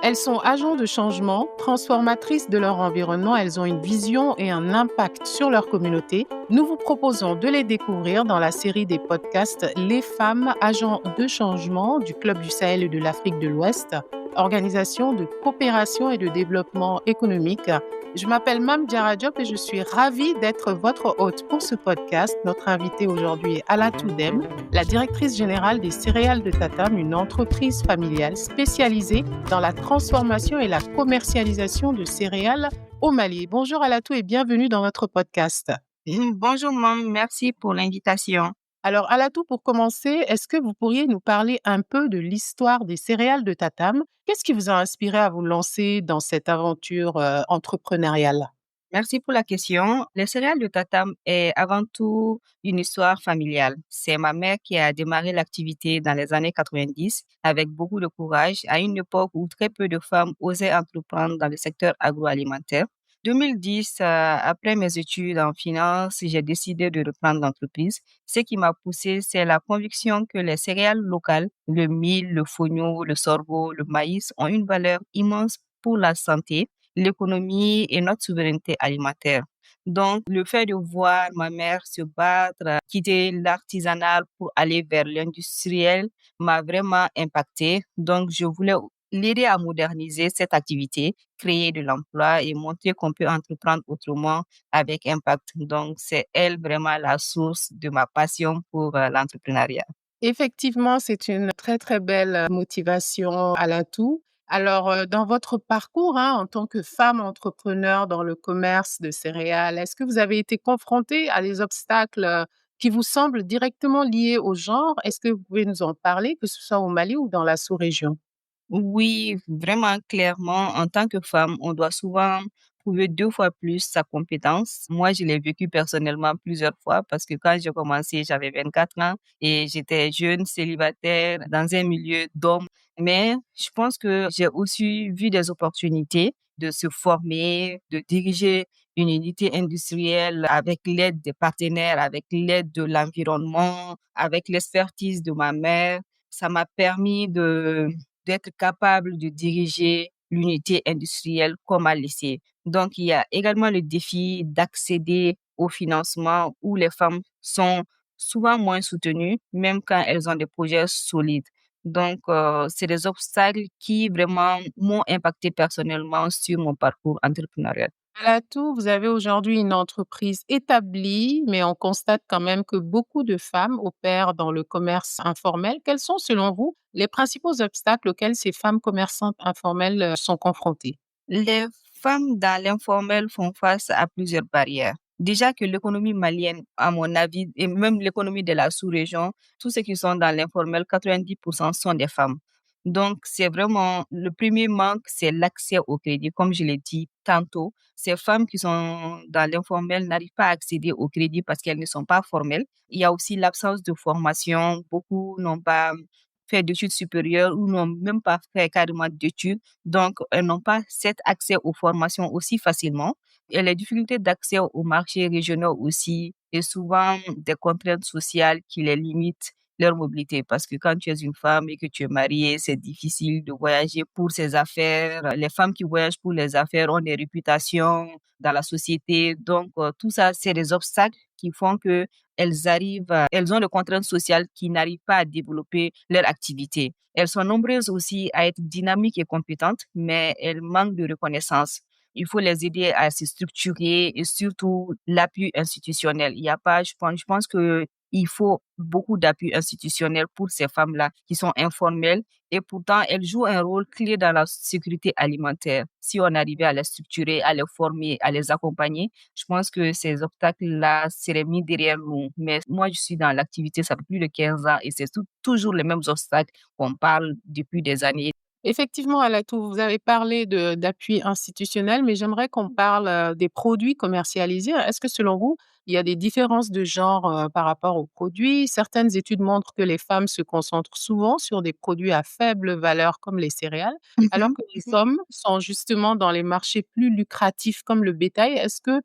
Elles sont agents de changement, transformatrices de leur environnement, elles ont une vision et un impact sur leur communauté. Nous vous proposons de les découvrir dans la série des podcasts Les femmes agents de changement du Club du Sahel et de l'Afrique de l'Ouest, organisation de coopération et de développement économique. Je m'appelle Mam Diarra Diop et je suis ravie d'être votre hôte pour ce podcast. Notre invitée aujourd'hui est Alatou Dem, la directrice générale des céréales de Tatam, une entreprise familiale spécialisée dans la transformation et la commercialisation de céréales au Mali. Bonjour Alatou et bienvenue dans notre podcast. Bonjour, maman. Merci pour l'invitation. Alors Alatou, pour commencer, est-ce que vous pourriez nous parler un peu de l'histoire des céréales de Tatam? Qu'est-ce qui vous a inspiré à vous lancer dans cette aventure entrepreneuriale? Merci pour la question. Les céréales de Tatam est avant tout une histoire familiale. C'est ma mère qui a démarré l'activité dans les années 90 avec beaucoup de courage à une époque où très peu de femmes osaient entreprendre dans le secteur agroalimentaire. 2010, après mes études en finance, j'ai décidé de reprendre l'entreprise. Ce qui m'a poussé, c'est la conviction que les céréales locales, le mil, le fonio, le sorgho, le maïs, ont une valeur immense pour la santé, l'économie et notre souveraineté alimentaire. Donc, le fait de voir ma mère se battre, quitter l'artisanal pour aller vers l'industriel m'a vraiment impacté. Donc, je voulais l'aider à moderniser cette activité, créer de l'emploi et montrer qu'on peut entreprendre autrement avec impact. Donc, c'est elle vraiment la source de ma passion pour l'entrepreneuriat. Effectivement, c'est une très, très belle motivation à l'atout. Alors, dans votre parcours, en tant que femme entrepreneur dans le commerce de céréales, est-ce que vous avez été confrontée à des obstacles qui vous semblent directement liés au genre? Est-ce que vous pouvez nous en parler, que ce soit au Mali ou dans la sous-région? Oui, vraiment clairement, en tant que femme, on doit souvent prouver 2 fois plus sa compétence. Moi, je l'ai vécu personnellement plusieurs fois parce que quand j'ai commencé, j'avais 24 ans et j'étais jeune, célibataire, dans un milieu d'hommes. Mais je pense que j'ai aussi vu des opportunités de se former, de diriger une unité industrielle avec l'aide des partenaires, avec l'aide de l'environnement, avec l'expertise de ma mère. Ça m'a permis d'être capable de diriger l'unité industrielle comme à lycée. Donc, il y a également le défi d'accéder au financement où les femmes sont souvent moins soutenues, même quand elles ont des projets solides. Donc, c'est des obstacles qui vraiment m'ont impacté personnellement sur mon parcours entrepreneurial. À l'atout, vous avez aujourd'hui une entreprise établie, mais on constate quand même que beaucoup de femmes opèrent dans le commerce informel. Quels sont, selon vous, les principaux obstacles auxquels ces femmes commerçantes informelles sont confrontées? Les femmes dans l'informel font face à plusieurs barrières. Déjà que l'économie malienne, à mon avis, et même l'économie de la sous-région, tous ceux qui sont dans l'informel, 90% sont des femmes. Donc, c'est vraiment le premier manque, c'est l'accès au crédit. Comme je l'ai dit tantôt, ces femmes qui sont dans l'informel n'arrivent pas à accéder au crédit parce qu'elles ne sont pas formelles. Il y a aussi l'absence de formation. Beaucoup n'ont pas fait d'études supérieures ou n'ont même pas fait carrément d'études. Donc, elles n'ont pas cet accès aux formations aussi facilement. Et les difficultés d'accès aux marchés régionaux aussi, et souvent des contraintes sociales qui les limitent leur mobilité. Parce que quand tu es une femme et que tu es mariée, c'est difficile de voyager pour ses affaires. Les femmes qui voyagent pour les affaires ont des réputations dans la société. Donc, tout ça, c'est des obstacles qui font que elles ont des contraintes sociales qui n'arrivent pas à développer leur activité. Elles sont nombreuses aussi à être dynamiques et compétentes, mais elles manquent de reconnaissance. Il faut les aider à se structurer et surtout l'appui institutionnel. Il y a pas, je pense que il faut beaucoup d'appui institutionnel pour ces femmes-là qui sont informelles et pourtant elles jouent un rôle clé dans la sécurité alimentaire. Si on arrivait à les structurer, à les former, à les accompagner, je pense que ces obstacles-là seraient mis derrière nous. Mais moi, je suis dans l'activité, ça fait plus de 15 ans et c'est toujours les mêmes obstacles qu'on parle depuis des années. Effectivement, Alatou, vous avez parlé d'appui institutionnel, mais j'aimerais qu'on parle des produits commercialisés. Est-ce que selon vous, il y a des différences de genre par rapport aux produits? Certaines études montrent que les femmes se concentrent souvent sur des produits à faible valeur comme les céréales, alors Mhm. que les hommes sont justement dans les marchés plus lucratifs comme le bétail. Est-ce que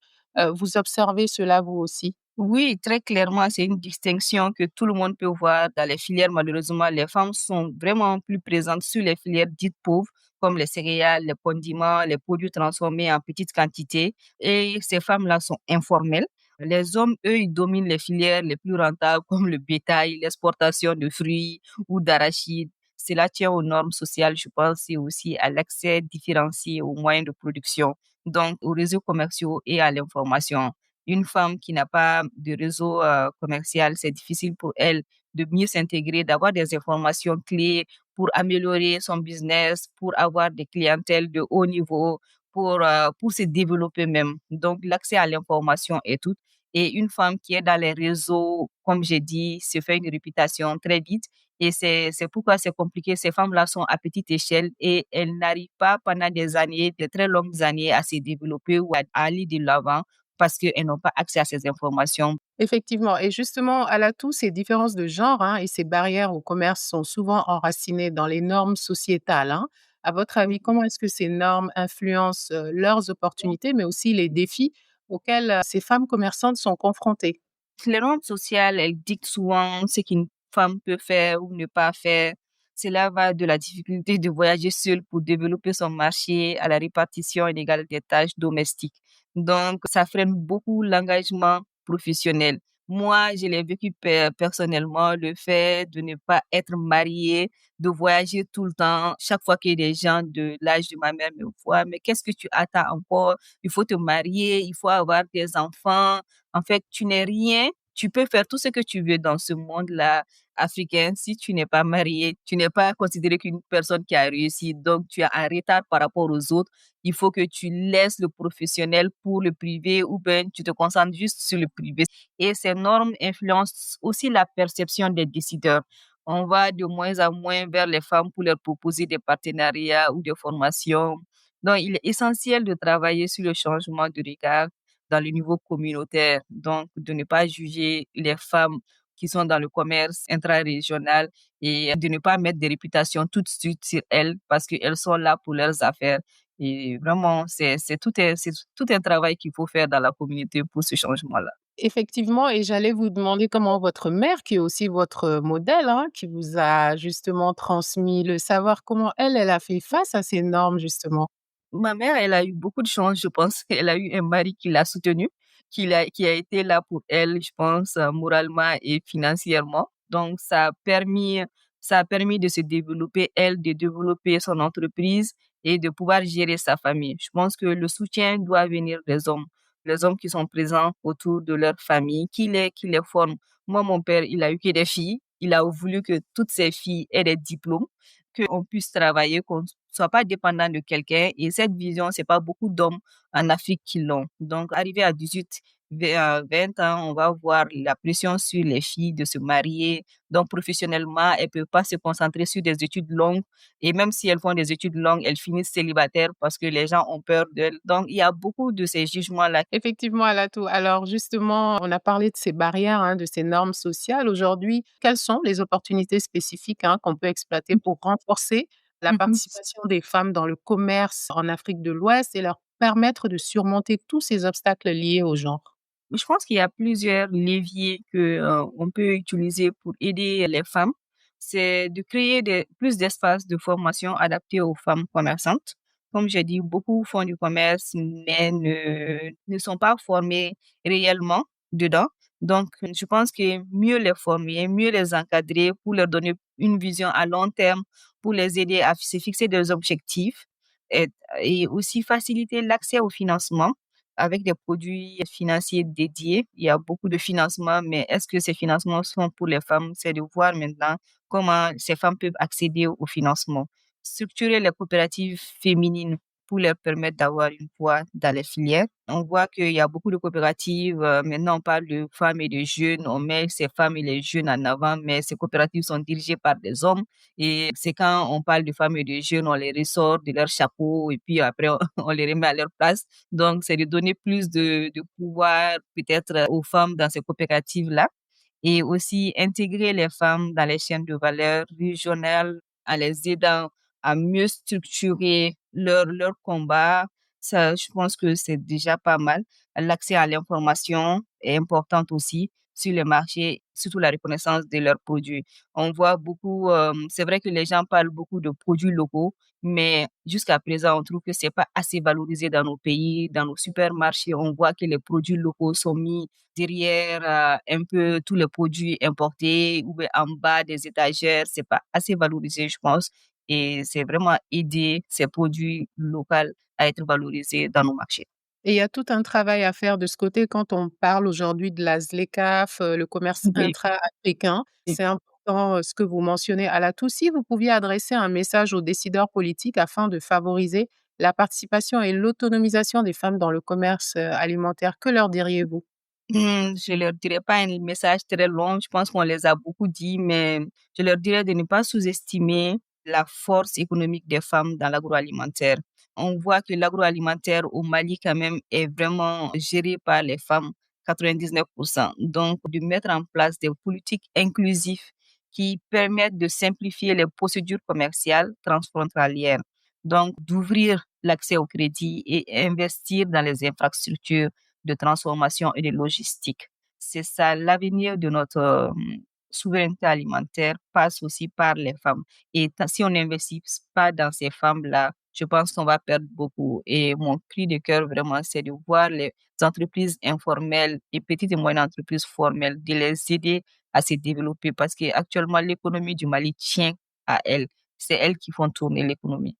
vous observez cela vous aussi? Oui, très clairement, c'est une distinction que tout le monde peut voir dans les filières. Malheureusement, les femmes sont vraiment plus présentes sur les filières dites pauvres, comme les céréales, les condiments, les produits transformés en petites quantités. Et ces femmes-là sont informelles. Les hommes, eux, ils dominent les filières les plus rentables, comme le bétail, l'exportation de fruits ou d'arachides. Cela tient aux normes sociales, je pense, et aussi à l'accès différencié aux moyens de production, donc aux réseaux commerciaux et à l'information. Une femme qui n'a pas de réseau commercial, c'est difficile pour elle de mieux s'intégrer, d'avoir des informations clés pour améliorer son business, pour avoir des clientèles de haut niveau, pour se développer même. Donc, l'accès à l'information est tout. Et une femme qui est dans les réseaux, comme j'ai dit, se fait une réputation très vite. Et c'est pourquoi c'est compliqué. Ces femmes-là sont à petite échelle et elles n'arrivent pas pendant des années, de très longues années, à se développer ou à aller de l'avant parce qu'elles n'ont pas accès à ces informations. Effectivement. Et justement, à l'atout, ces différences de genre et ces barrières au commerce sont souvent enracinées dans les normes sociétales. À votre avis, comment est-ce que ces normes influencent leurs opportunités, mais aussi les défis auxquels ces femmes commerçantes sont confrontées? Les normes sociales, elles dictent souvent ce qu'une femme peut faire ou ne pas faire. Cela va de la difficulté de voyager seule pour développer son marché à la répartition inégale des tâches domestiques. Donc, ça freine beaucoup l'engagement professionnel. Moi, je l'ai vécu personnellement, le fait de ne pas être mariée, de voyager tout le temps. Chaque fois que des gens de l'âge de ma mère me voient, mais qu'est-ce que tu attends encore? Il faut te marier, il faut avoir des enfants. En fait, tu n'es rien. Tu peux faire tout ce que tu veux dans ce monde-là africain. Si tu n'es pas marié, tu n'es pas considéré qu'une personne qui a réussi. Donc, tu es en retard par rapport aux autres. Il faut que tu laisses le professionnel pour le privé ou bien tu te concentres juste sur le privé. Et ces normes influencent aussi la perception des décideurs. On va de moins en moins vers les femmes pour leur proposer des partenariats ou des formations. Donc, il est essentiel de travailler sur le changement de regard dans le niveau communautaire. Donc, de ne pas juger les femmes qui sont dans le commerce intra-régional et de ne pas mettre des réputations tout de suite sur elles parce qu'elles sont là pour leurs affaires. Et vraiment, c'est tout un travail qu'il faut faire dans la communauté pour ce changement-là. Effectivement, et j'allais vous demander comment votre mère, qui est aussi votre modèle, qui vous a justement transmis le savoir, comment elle a fait face à ces normes justement? Ma mère, elle a eu beaucoup de chance, je pense. Elle a eu un mari qui l'a soutenue, qui a été là pour elle, je pense, moralement et financièrement. Donc, ça a permis de se développer, elle, de développer son entreprise et de pouvoir gérer sa famille. Je pense que le soutien doit venir des hommes, les hommes qui sont présents autour de leur famille, qui les forment. Moi, mon père, il a eu que des filles. Il a voulu que toutes ses filles aient des diplômes, qu'on puisse travailler, qu'on ne soit pas dépendant de quelqu'un. Et cette vision, c'est pas beaucoup d'hommes en Afrique qui l'ont. Donc, arrivé à 18, 20 ans, on va voir la pression sur les filles de se marier. Donc, professionnellement, elles ne peuvent pas se concentrer sur des études longues. Et même si elles font des études longues, elles finissent célibataires parce que les gens ont peur d'elles. Donc, il y a beaucoup de ces jugements-là. Effectivement, à l'atout. Alors justement, on a parlé de ces barrières, de ces normes sociales. Aujourd'hui, quelles sont les opportunités spécifiques qu'on peut exploiter pour renforcer la Mhm. participation des femmes dans le commerce en Afrique de l'Ouest et leur permettre de surmonter tous ces obstacles liés au genre? Je pense qu'il y a plusieurs leviers que, on peut utiliser pour aider les femmes. C'est de créer plus d'espaces de formation adaptés aux femmes commerçantes. Comme j'ai dit, beaucoup font du commerce, mais ne sont pas formées réellement dedans. Donc, je pense que mieux les former, mieux les encadrer pour leur donner une vision à long terme, pour les aider à se fixer des objectifs et, et aussi faciliter l'accès au financement avec des produits financiers dédiés. Il y a beaucoup de financements, mais est-ce que ces financements sont pour les femmes? C'est de voir maintenant comment ces femmes peuvent accéder au financement. Structurer les coopératives féminines pour leur permettre d'avoir une voix dans les filières. On voit qu'il y a beaucoup de coopératives. Maintenant, on parle de femmes et de jeunes. On met ces femmes et les jeunes en avant, mais ces coopératives sont dirigées par des hommes. Et c'est quand on parle de femmes et de jeunes, on les ressort de leur chapeau et puis après, on les remet à leur place. Donc, c'est de donner plus de pouvoir peut-être aux femmes dans ces coopératives-là et aussi intégrer les femmes dans les chaînes de valeur régionales en les aidant à mieux structurer leur combat. Ça, je pense que c'est déjà pas mal. L'accès à l'information est important aussi sur les marchés, surtout la reconnaissance de leurs produits. On voit beaucoup, c'est vrai que les gens parlent beaucoup de produits locaux, mais jusqu'à présent, on trouve que c'est pas assez valorisé dans nos pays, dans nos supermarchés. On voit que les produits locaux sont mis derrière un peu tous les produits importés ou bien en bas des étagères. C'est pas assez valorisé, je pense. Et c'est vraiment aider ces produits locaux à être valorisés dans nos marchés. Et il y a tout un travail à faire de ce côté quand on parle aujourd'hui de la ZLECAf, le commerce Oui. intra-africain. C'est important, ce que vous mentionnez. À la si vous pouviez adresser un message aux décideurs politiques afin de favoriser la participation et l'autonomisation des femmes dans le commerce, alimentaire, que leur diriez-vous? Je leur dirais pas un message très long, je pense qu'on les a beaucoup dit, mais je leur dirais de ne pas sous-estimer la force économique des femmes dans l'agroalimentaire. On voit que l'agroalimentaire au Mali quand même est vraiment géré par les femmes, 99%. Donc, de mettre en place des politiques inclusives qui permettent de simplifier les procédures commerciales transfrontalières. Donc, d'ouvrir l'accès au crédit et investir dans les infrastructures de transformation et de logistique. C'est ça, l'avenir de notre souveraineté alimentaire passe aussi par les femmes. Et si on n'investit pas dans ces femmes-là, je pense qu'on va perdre beaucoup. Et mon cri de cœur, vraiment, c'est de voir les entreprises informelles et petites et moyennes entreprises formelles, de les aider à se développer parce qu'actuellement, l'économie du Mali tient à elles. C'est elles qui font tourner l'économie.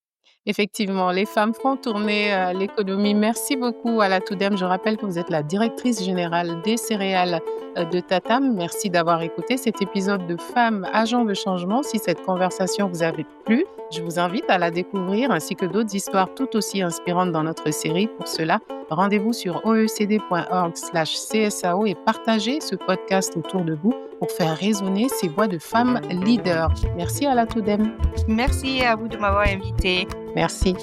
Effectivement, les femmes font tourner l'économie. Merci beaucoup à la Toudem. Je rappelle que vous êtes la directrice générale des céréales de Tatam. Merci d'avoir écouté cet épisode de Femmes agents de changement. Si cette conversation vous avait plu, je vous invite à la découvrir ainsi que d'autres histoires tout aussi inspirantes dans notre série. Pour cela, rendez-vous sur oecd.org/CSAO et partagez ce podcast autour de vous pour faire résonner ces voix de femmes leaders. Merci à la Toudem. Merci à vous de m'avoir invité. Merci.